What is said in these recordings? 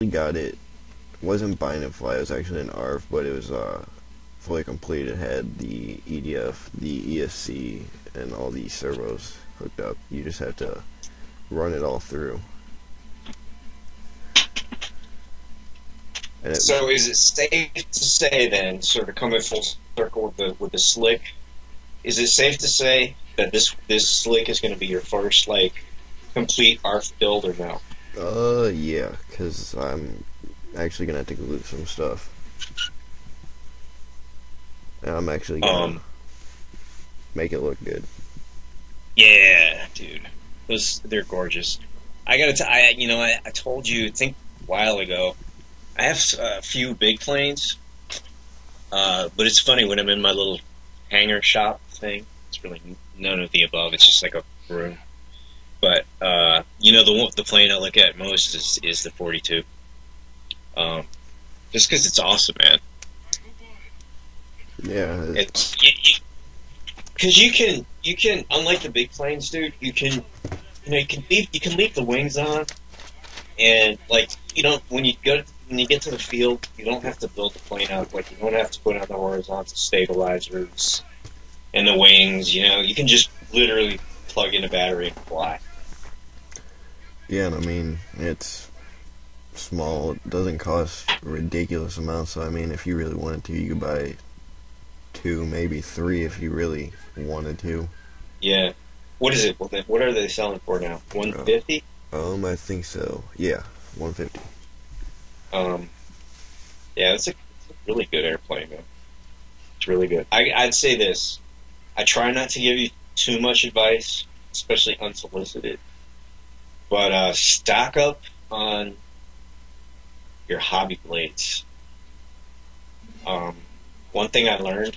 actually got it. Wasn't bind and fly. It was actually an ARF, but it was fully complete. It had the EDF, the ESC, and all the servos hooked up. You just have to run it all through. So is it safe to say then, sort of coming full circle with the slick, is it safe to say that this slick is going to be your first like complete ARF build or no? Yeah, because I'm actually gonna have to glue some stuff. And I'm actually gonna make it look good. Yeah, dude, they're gorgeous. I gotta, I told you, I think a while ago, I have a few big planes, but it's funny when I'm in my little hangar shop thing. It's really none of the above. It's just like a room. But the plane I look at most is the 42. Just because it's awesome, man. Yeah. Because you can unlike the big planes, dude. You can leave the wings on, and like when you get to the field, you don't have to build the plane out. Like you don't have to put on the horizontal stabilizers and the wings. You can just literally plug in a battery and fly. Yeah, and I mean it's small. It doesn't cost ridiculous amounts. So I mean, if you really wanted to, you could buy 2, maybe 3, if you really wanted to. Yeah. What is it? What are they selling for now? 150? I think so. Yeah, 150. Yeah, it's a really good airplane, man. It's really good. I'd say this. I try not to give you too much advice, especially unsolicited. But stock up on your hobby blades. One thing I learned,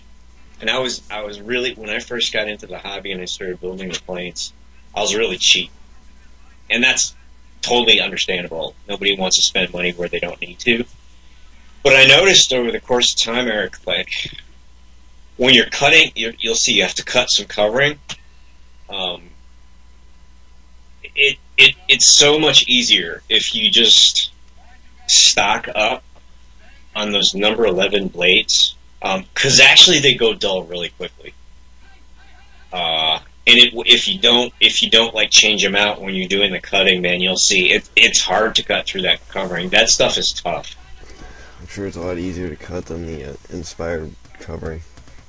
and I was really, when I first got into the hobby and I started building the planes, I was really cheap. And that's totally understandable. Nobody wants to spend money where they don't need to. But I noticed over the course of time, Eric, like, when you're cutting, you'll see you have to cut some covering. It's so much easier if you just stock up on those number 11 blades, because actually they go dull really quickly. And if you don't like change them out when you're doing the cutting, man, you'll see it's hard to cut through that covering. That stuff is tough. I'm sure it's a lot easier to cut than the inspired covering.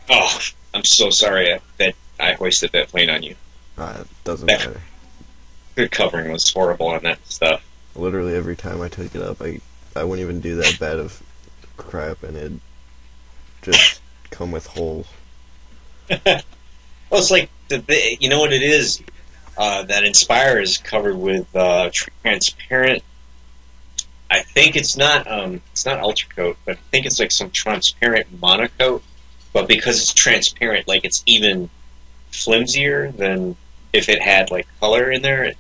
Oh, I'm so sorry that I hoisted that plane on you. It doesn't matter. The covering was horrible on that stuff. Literally every time I took it up, I wouldn't even do that bad of crap, and it'd just come with holes. Well, it's like you know what it is. That Inspire is covered with transparent. I think it's not ultra coat, but I think it's like some transparent monocoat. But because it's transparent, like it's even flimsier than if it had like color in there.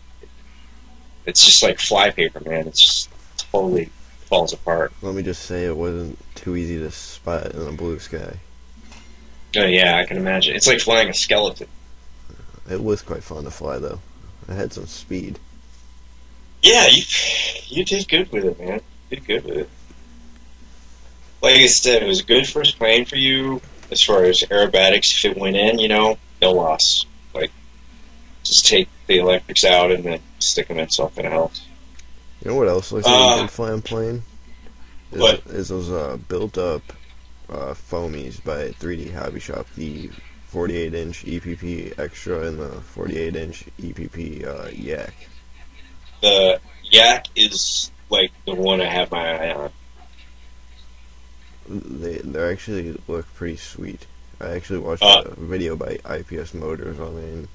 It's just like flypaper, man. It's just totally falls apart. Let me just say, it wasn't too easy to spot in a blue sky. Oh yeah, I can imagine. It's like flying a skeleton. It was quite fun to fly, though. I had some speed. Yeah, you did good with it, man. You did good with it. Like I said, it was a good first plane for you as far as aerobatics. If it went in, no loss. Like, just take the electrics out and then stick them in something else. You know what else looks like a good flying plane? What? Is those built-up foamies by 3D Hobby Shop. The 48-inch EPP Extra and the 48-inch EPP Yak. The Yak is like the one I have my eye on. They actually look pretty sweet. I actually watched a video by IPS Motors on it, and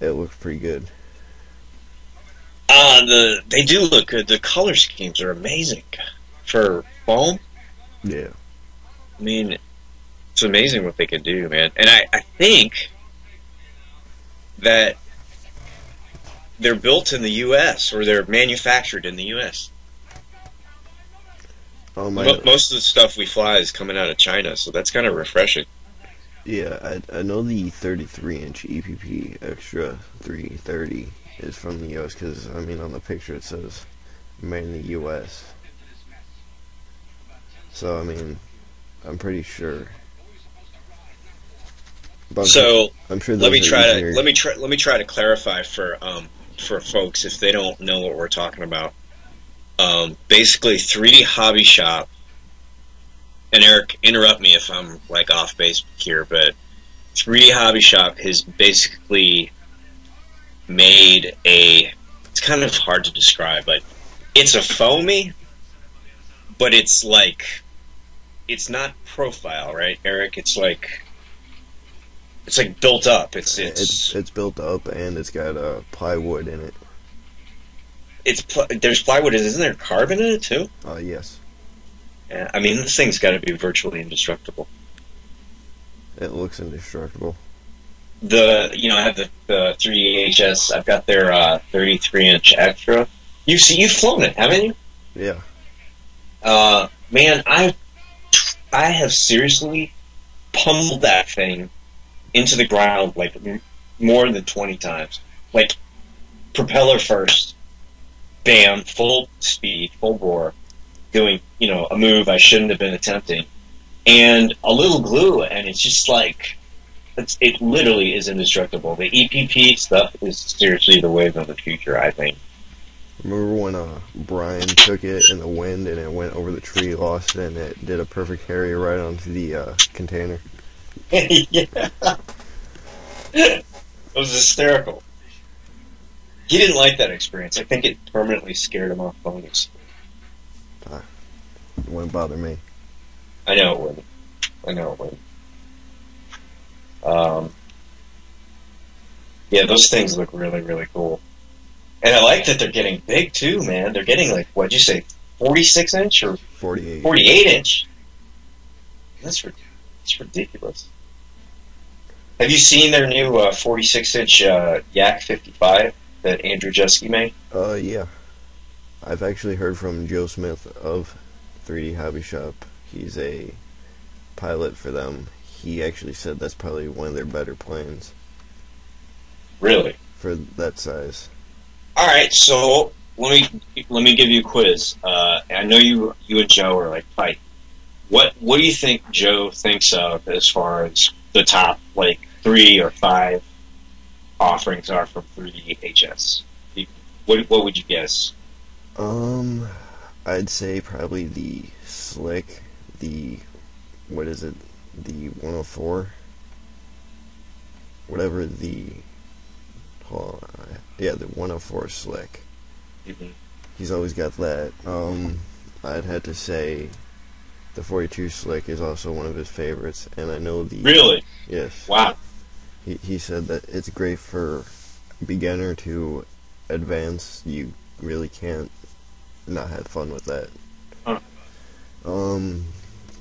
it looks pretty good. They do look good. The color schemes are amazing for foam. Yeah. I mean, it's amazing what they can do, man. And I think that they're built in the U.S. or they're manufactured in the U.S. Most of the stuff we fly is coming out of China, so that's kind of refreshing. Yeah, I know the 33-inch EPP Extra 330 is from the U.S. because, I mean, on the picture it says made in the U.S. So I mean, I'm pretty sure. But So I'm sure let those me are try to easier. let me try to clarify for folks if they don't know what we're talking about. Basically, 3D Hobby Shop. And Eric, interrupt me if I'm like off base here, but 3D Hobby Shop has basically made a. It's kind of hard to describe, but it's a foamy, but it's like it's not profile, right, Eric? It's like built up. It's built up and it's got plywood in it. There's plywood. Isn't there carbon in it too? Yes. Yeah, I mean, this thing's got to be virtually indestructible. It looks indestructible. I have the 3DHS. I've got their 33-inch extra. You've flown it, haven't you? Yeah. Man, I have seriously pummeled that thing into the ground like more than 20 times. Like propeller first, bam, full speed, full bore, doing a move I shouldn't have been attempting, and a little glue, and it's just like it literally is indestructible. The EPP stuff is seriously the wave of the future, I think. Remember when Brian took it in the wind and it went over the tree, lost it, and it did a perfect carry right onto the container? Yeah. It was hysterical. He didn't like that experience. I think it permanently scared him off ponies. It wouldn't bother me. I know it wouldn't. I know it wouldn't. Yeah, those things look really, really cool. And I like that they're getting big too, man. They're getting like, what'd you say, 46 inch or 48. 48 inch? That's ridiculous. Have you seen their new 46-inch Yak 55 that Andrew Jeske made? Yeah. I've actually heard from Joe Smith of 3D Hobby Shop. He's a pilot for them. He actually said that's probably one of their better planes. Really? For that size. All right, so let me give you a quiz. I know you and Joe are like fight. What do you think Joe thinks of as far as the top like 3 or 5 offerings are from 3DHS? What would you guess? I'd say probably the Slick, what is it? The 104? Whatever yeah, the 104 Slick. Mm-hmm. He's always got that. I'd have to say the 42 Slick is also one of his favorites, and I know the... Really? Yes. Wow. He said that it's great for beginner to advanced. You really can't not have fun with that. Huh.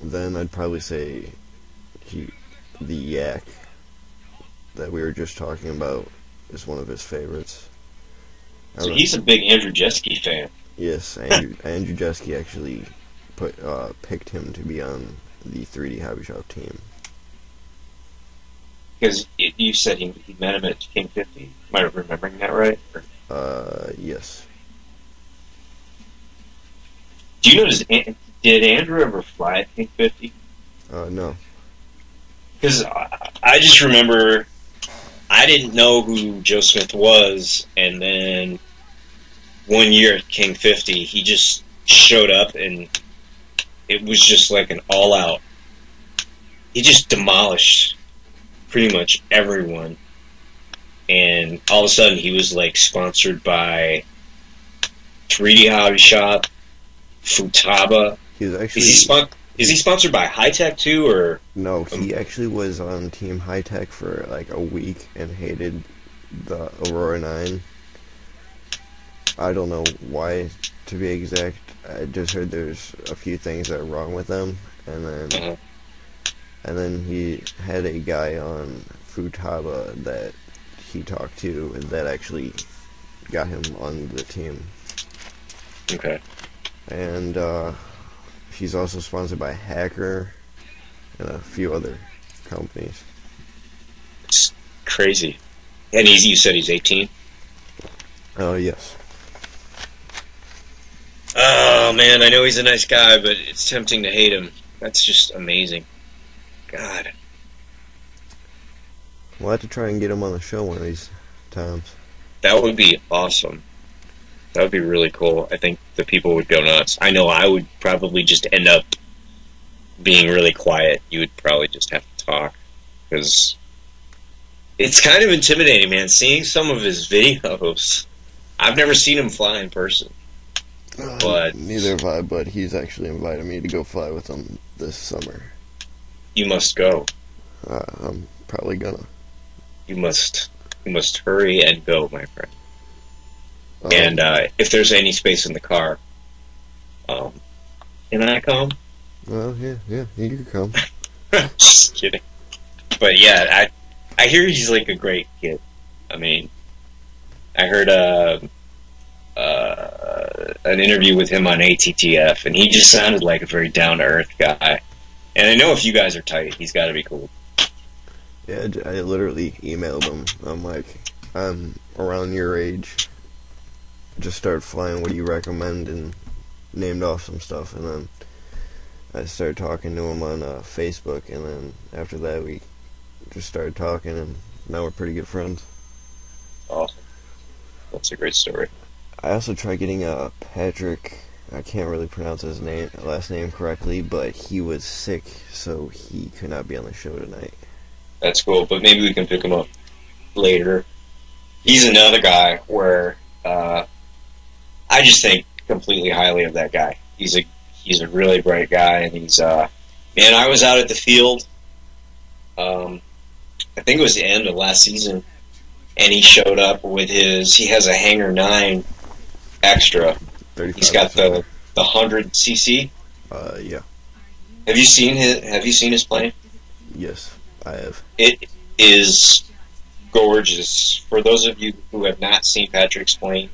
Then I'd probably say the Yak that we were just talking about is one of his favorites. So he's a big Andrew Jeske fan. Yes, Andrew Jeske actually picked him to be on the 3D Hobby Shop team. Because you said he met him at King 50. Am I remembering that right? Yes. Do you know, did Andrew ever fly at King 50? No. Because I just remember I didn't know who Joe Smith was, and then one year at King 50, he just showed up, and it was just like an all-out. He just demolished pretty much everyone, and all of a sudden he was like sponsored by 3D Hobby Shop, Futaba. He was actually... Is he sponsored by High Tech too, or No, he actually was on Team High Tech for like a week and hated the Aurora 9. I don't know why, to be exact. I just heard there's a few things that are wrong with them, and then he had a guy on Futaba that he talked to that actually got him on the team. Okay. And he's also sponsored by Hacker and a few other companies. It's crazy. And you said he's 18? Oh, yes. man, I know he's a nice guy, but it's tempting to hate him. That's just amazing. God. We'll have to try and get him on the show one of these times. That would be awesome. That would be really cool. I think the people would go nuts. I know I would probably just end up being really quiet. You would probably just have to talk. Because it's kind of intimidating, man. Seeing some of his videos. I've never seen him fly in person. But neither have I, but he's actually invited me to go fly with him this summer. You must go. I'm probably gonna. You must hurry and go, my friend. And if there's any space in the car, can I come? Well, yeah, you can come. Just kidding. But yeah, I hear he's like a great kid. I mean, I heard an interview with him on ATTF, and he just sounded like a very down-to-earth guy. And I know if you guys are tight, he's got to be cool. Yeah, I literally emailed him. I'm like, I'm around your age. Just start flying. What do you recommend? And named off some stuff, and then I started talking to him on Facebook, and then after that we just started talking, and now we're pretty good friends. Awesome. That's a great story. I also tried getting Patrick. I can't really pronounce his last name correctly, but he was sick, so he could not be on the show tonight. That's cool, but maybe we can pick him up later. He's another guy where I just think completely highly of that guy. He's a really bright guy, and he's man. I was out at the field. I think it was the end of last season, and he showed up with he has a Hanger 9 extra. He's got the 100cc. Yeah. Have you seen his plane? Yes, I have. It is gorgeous. For those of you who have not seen Patrick's plane,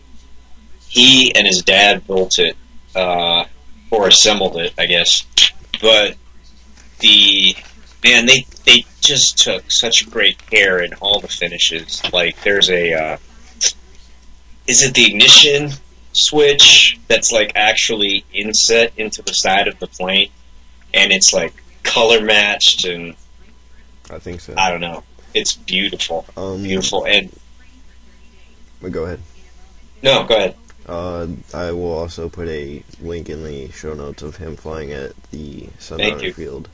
he and his dad built it, or assembled it, I guess. But they just took such great care in all the finishes. Like, there's is it the ignition switch that's like actually inset into the side of the plane, and it's like color matched, and I think so. I don't know. It's beautiful. Beautiful. And go ahead. No, go ahead. I will also put a link in the show notes of him flying at the Sundowner field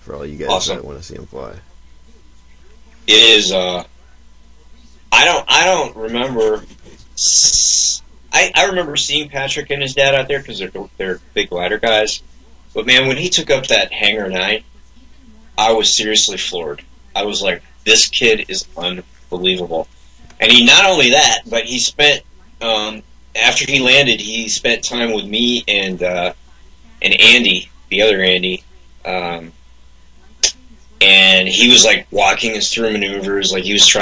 for all you guys that want to see him fly. It is. I don't remember. I remember seeing Patrick and his dad out there because they're big glider guys. But man, when he took up that Hanger 9, I was seriously floored. I was like, this kid is unbelievable. And he not only that, but he spent after he landed, he spent time with me and Andy, the other Andy, and he was like walking us through maneuvers, like he was trying